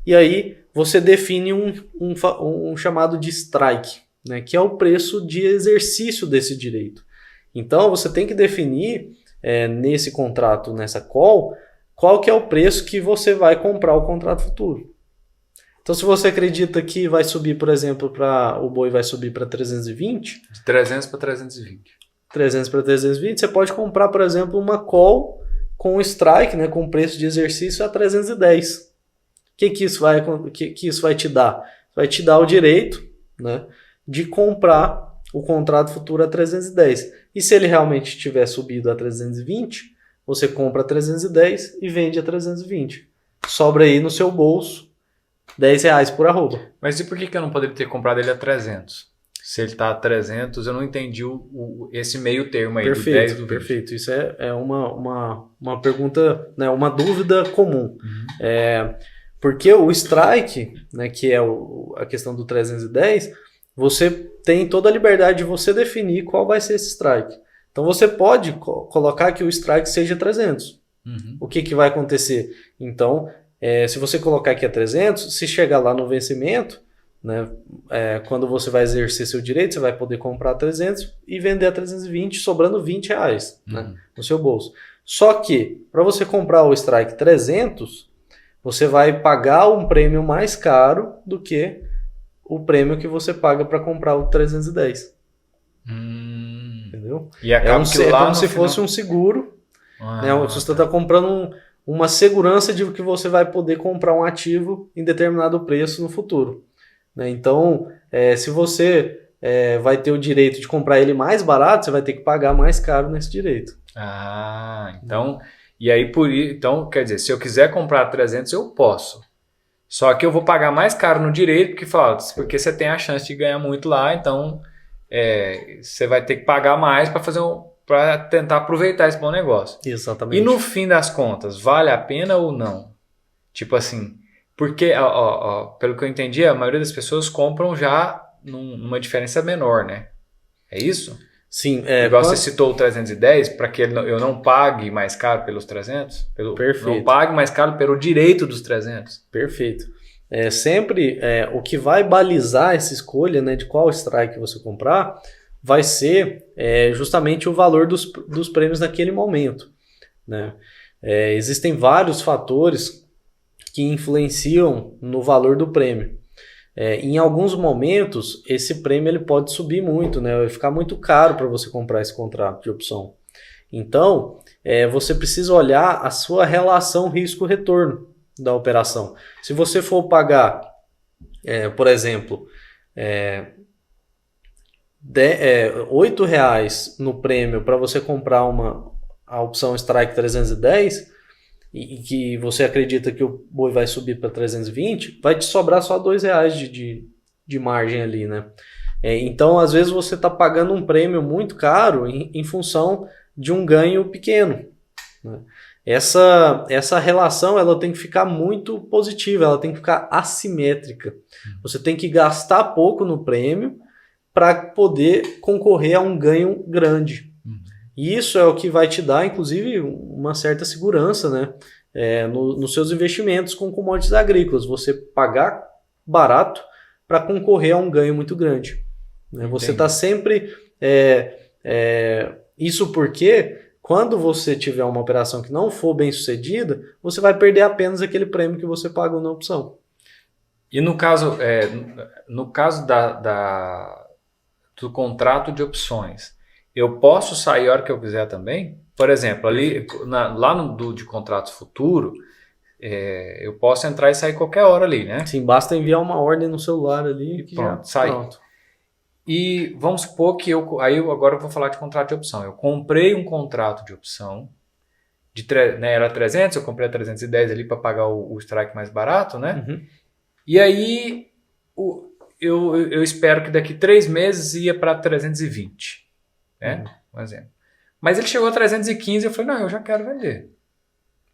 E aí, você define um chamado de strike, né, que é o preço de exercício desse direito. Então, você tem que definir nesse contrato, nessa call, qual que é o preço que você vai comprar o contrato futuro. Então, se você acredita que vai subir, por exemplo, o boi vai subir para 320... De 300 para 320. 300 para 320, você pode comprar, por exemplo, uma call com strike, né, com preço de exercício a 310. O que isso vai te dar? Vai te dar o direito, né, de comprar o contrato futuro a 310. E se ele realmente tiver subido a 320, você compra a 310 e vende a 320. Sobra aí no seu bolso R$10 por arroba. Mas e por que eu não poderia ter comprado ele a 300? Se ele está a 300, eu não entendi esse meio termo aí, perfeito, do 10 do 20. Perfeito, isso é uma pergunta, né, uma dúvida comum. Porque o strike, né, que é a questão do 310, você tem toda a liberdade de você definir qual vai ser esse strike. Então você pode colocar que o strike seja 300. O que vai acontecer? Então, se você colocar aqui a 300, se chegar lá no vencimento, né, quando você vai exercer seu direito, você vai poder comprar a 300 e vender a 320, sobrando R$20, né, no seu bolso. Só que, para você comprar o strike 300, você vai pagar um prêmio mais caro do que o prêmio que você paga para comprar o 310. Entendeu? E acaba como se fosse um seguro. Né? Você está comprando uma segurança de que você vai poder comprar um ativo em determinado preço no futuro. Né? Então, se você vai ter o direito de comprar ele mais barato, você vai ter que pagar mais caro nesse direito. Então... E aí, então, quer dizer, se eu quiser comprar 300, eu posso. Só que eu vou pagar mais caro no direito, porque você tem a chance de ganhar muito lá, então você vai ter que pagar mais para tentar aproveitar esse bom negócio. Exatamente. E no fim das contas, vale a pena ou não? Tipo assim, porque, pelo que eu entendi, a maioria das pessoas compram já numa diferença menor, né? É isso? Sim. Igual você citou o 310, para que eu não pague mais caro pelos 300? Perfeito. Não pague mais caro pelo direito dos 300. Perfeito. Sempre o que vai balizar essa escolha, né, de qual strike você comprar vai ser justamente o valor dos prêmios naquele momento, né? Existem vários fatores que influenciam no valor do prêmio. Em alguns momentos, esse prêmio ele pode subir muito, né? Vai ficar muito caro para você comprar esse contrato de opção. Então, você precisa olhar a sua relação risco-retorno da operação. Se você for pagar, por exemplo, R$8 no prêmio para você comprar a opção Strike 310 e que você acredita que o boi vai subir para 320, vai te sobrar só R$2 de margem ali, né? Então, às vezes você está pagando um prêmio muito caro em função de um ganho pequeno, né? Essa relação ela tem que ficar muito positiva, ela tem que ficar assimétrica. Você tem que gastar pouco no prêmio para poder concorrer a um ganho grande. E isso é o que vai te dar, inclusive, uma certa segurança, né? Nos seus investimentos com commodities agrícolas. Você pagar barato para concorrer a um ganho muito grande, né? Você está sempre... isso porque... Quando você tiver uma operação que não for bem sucedida, você vai perder apenas aquele prêmio que você pagou na opção. E no caso do contrato de opções, eu posso sair a hora que eu quiser também? Por exemplo, ali de contratos futuro, eu posso entrar e sair qualquer hora ali, né? Sim, basta enviar uma ordem no celular ali que pronto, já sai. Pronto. E vamos supor que agora eu vou falar de contrato de opção. Eu comprei um contrato de opção, era 300, eu comprei a 310 ali para pagar o strike mais barato, né? Uhum. E aí eu espero que daqui 3 meses ia para 320, né? Um exemplo. Mas ele chegou a 315 e eu falei, não, eu já quero vender.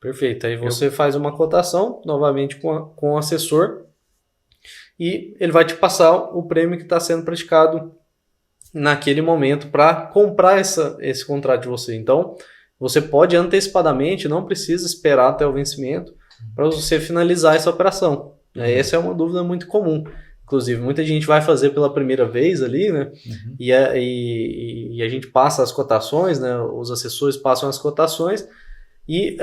Perfeito. Aí você faz uma cotação, novamente com o assessor, e ele vai te passar o prêmio que está sendo praticado naquele momento para comprar esse contrato de você. Então, você pode antecipadamente, não precisa esperar até o vencimento para você finalizar essa operação. Essa é uma dúvida muito comum. Inclusive, muita gente vai fazer pela primeira vez ali, né? Uhum. E a gente passa as cotações, né? Os assessores passam as cotações e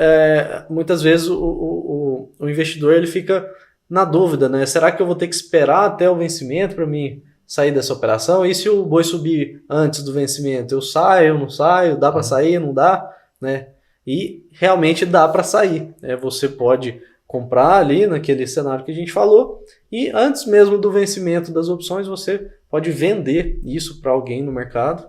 muitas vezes o investidor ele fica na dúvida, né? Será que eu vou ter que esperar até o vencimento para mim sair dessa operação? E se o boi subir antes do vencimento, eu saio, não saio? Dá para sair, não dá? Né? E realmente dá para sair. Você pode comprar ali naquele cenário que a gente falou e antes mesmo do vencimento das opções você pode vender isso para alguém no mercado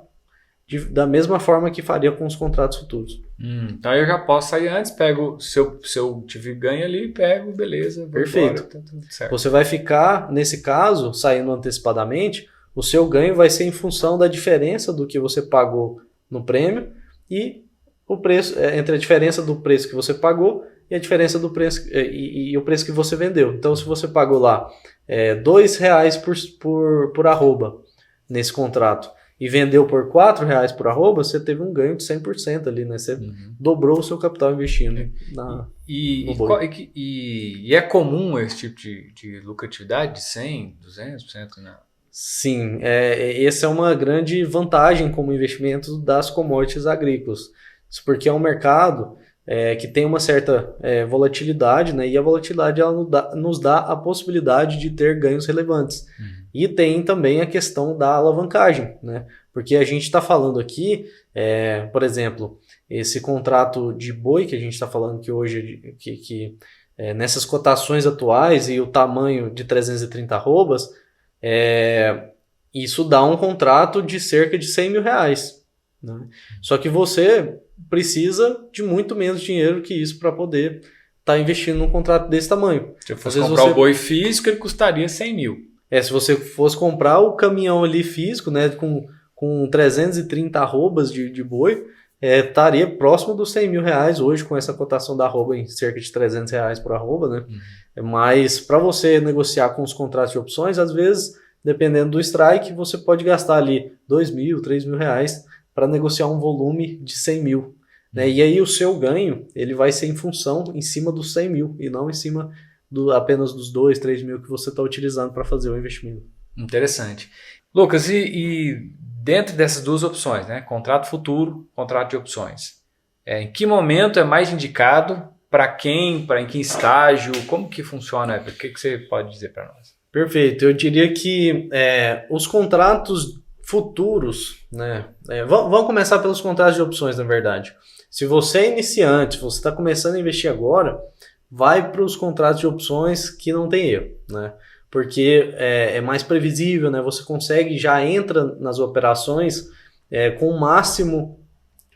da mesma forma que faria com os contratos futuros. Então eu já posso sair antes, pego, se eu tiver ganho ali, pego, beleza. Perfeito. Embora, tá tudo certo. Você vai ficar, nesse caso, saindo antecipadamente, o seu ganho vai ser em função da diferença do que você pagou no prêmio e o preço, entre a diferença do preço que você pagou e a diferença do preço e o preço que você vendeu. Então, se você pagou lá R$2 por arroba nesse contrato, e vendeu por R$4 por arroba, você teve um ganho de 100% ali, né? Você dobrou o seu capital investindo no boi. E é comum esse tipo de lucratividade de 100%, 200%? Né? Sim, essa é uma grande vantagem como investimento das commodities agrícolas. Isso porque é um mercado que tem uma certa volatilidade, né? E a volatilidade ela nos dá a possibilidade de ter ganhos relevantes. E tem também a questão da alavancagem, né? Porque a gente está falando aqui, por exemplo, esse contrato de boi que a gente está falando que hoje, nessas cotações atuais e o tamanho de 330 arrobas, isso dá um contrato de cerca de R$100 mil. Né? Só que você precisa de muito menos dinheiro que isso para poder estar investindo num contrato desse tamanho. Se eu fosse comprar o boi físico, ele custaria 100 mil. Se você fosse comprar o caminhão ali físico, né, com 330 arrobas de boi, estaria próximo dos 100 mil reais hoje com essa cotação da arroba em cerca de R$300 por arroba, né? Mas para você negociar com os contratos de opções, às vezes dependendo do strike, você pode gastar ali R$2.000, R$3.000 para negociar um volume de 100 mil. Né? E aí o seu ganho ele vai ser em função em cima dos 100 mil e não em cima apenas dos 2, 3 mil que você está utilizando para fazer o investimento. Interessante. Lucas, e dentro dessas duas opções, né? Contrato futuro, contrato de opções, em que momento é mais indicado, para quem, em que estágio, como que funciona? O que você pode dizer para nós? Perfeito, eu diria que os contratos futuros, né? Vamos começar pelos contratos de opções, na verdade. Se você é iniciante, se você está começando a investir agora, vai para os contratos de opções que não tem erro, né? Porque é mais previsível, né? Você consegue, já entra nas operações com o máximo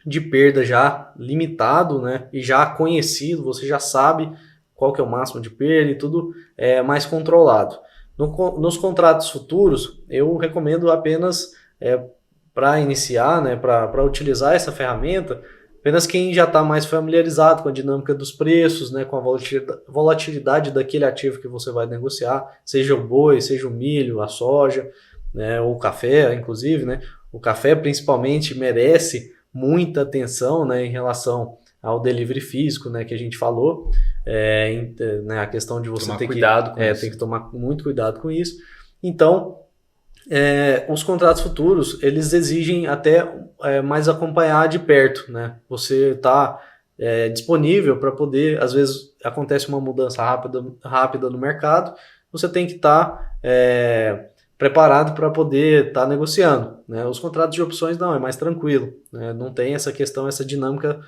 de perda já limitado, né? E já conhecido, você já sabe qual que é o máximo de perda e tudo é mais controlado. Nos contratos futuros, eu recomendo apenas para iniciar, né? Para utilizar essa ferramenta, apenas quem já está mais familiarizado com a dinâmica dos preços, né, com a volatilidade daquele ativo que você vai negociar, seja o boi, seja o milho, a soja, né, ou o café, inclusive. Né, o café, principalmente, merece muita atenção, né, em relação ao delivery físico, né, que a gente falou. Né, a questão de você ter que tomar muito cuidado com isso. Então, os contratos futuros, eles exigem até mais acompanhar de perto, né? Você está disponível para poder, às vezes acontece uma mudança rápida no mercado, você tem que estar preparado para poder estar negociando, né? Os contratos de opções não, é mais tranquilo, né? Não tem essa questão, essa dinâmica,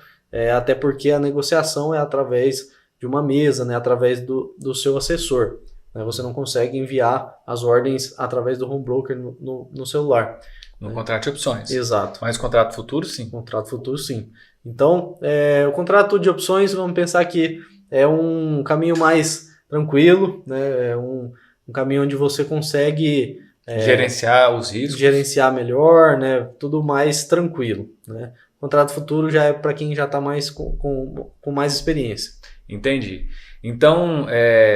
até porque a negociação é através de uma mesa, né? Através do seu assessor. Você não consegue enviar as ordens através do home broker no celular. No contrato de opções. Exato. Mas contrato futuro, sim. Contrato futuro, sim. Então, o contrato de opções, vamos pensar que é um caminho mais tranquilo, né? É um caminho onde você consegue gerenciar os riscos. Gerenciar melhor, né? Tudo mais tranquilo. Né? Contrato futuro já é para quem já está mais com mais experiência. Entendi. Então,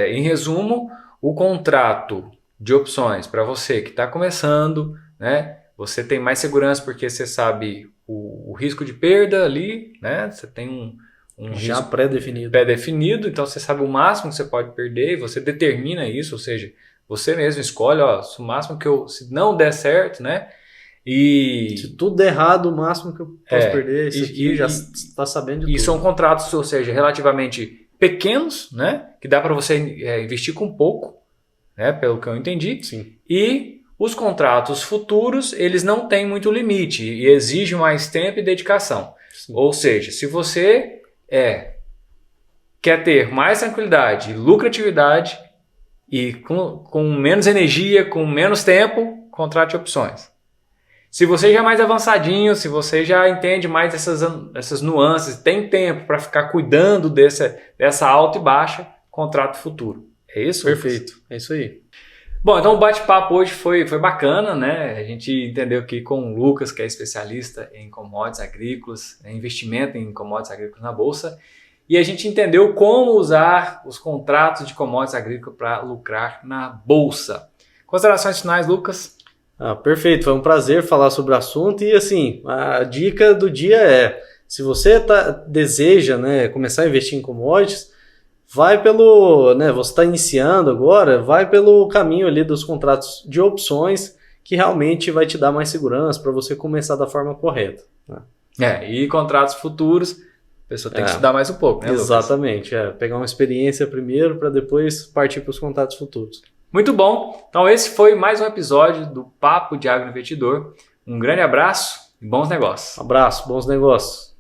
em resumo, o contrato de opções para você que está começando, né? Você tem mais segurança porque você sabe o risco de perda ali, né? Você tem um já risco pré-definido, então você sabe o máximo que você pode perder e você determina isso, ou seja, você mesmo escolhe, o máximo que se não der certo, né? E se tudo der errado, o máximo que eu posso perder, isso aqui já está sabendo de tudo. E são contratos, ou seja, relativamente pequenos, né? Que dá para você investir com pouco, né? Pelo que eu entendi. Sim. E os contratos futuros, eles não têm muito limite e exigem mais tempo e dedicação. Sim. Ou seja, se você quer ter mais tranquilidade e lucratividade e com menos energia, com menos tempo, contrate opções. Se você já é mais avançadinho, se você já entende mais essas nuances, tem tempo para ficar cuidando dessa alta e baixa, contrato futuro. É isso? Perfeito, é isso aí. Bom, então o bate-papo hoje foi bacana, né? A gente entendeu aqui com o Lucas, que é especialista em commodities agrícolas, investimento em commodities agrícolas na Bolsa, e a gente entendeu como usar os contratos de commodities agrícolas para lucrar na Bolsa. Considerações finais, Lucas? Perfeito, foi um prazer falar sobre o assunto e assim, a dica do dia se você deseja, né, começar a investir em commodities, vai pelo, né, você está iniciando agora, vai pelo caminho ali dos contratos de opções que realmente vai te dar mais segurança para você começar da forma correta. Né? E contratos futuros, a pessoa tem que estudar mais um pouco, né, exatamente, pegar uma experiência primeiro para depois partir para os contratos futuros. Muito bom, então esse foi mais um episódio do Papo de Agroinvestidor. Um grande abraço e bons negócios. Abraço, bons negócios.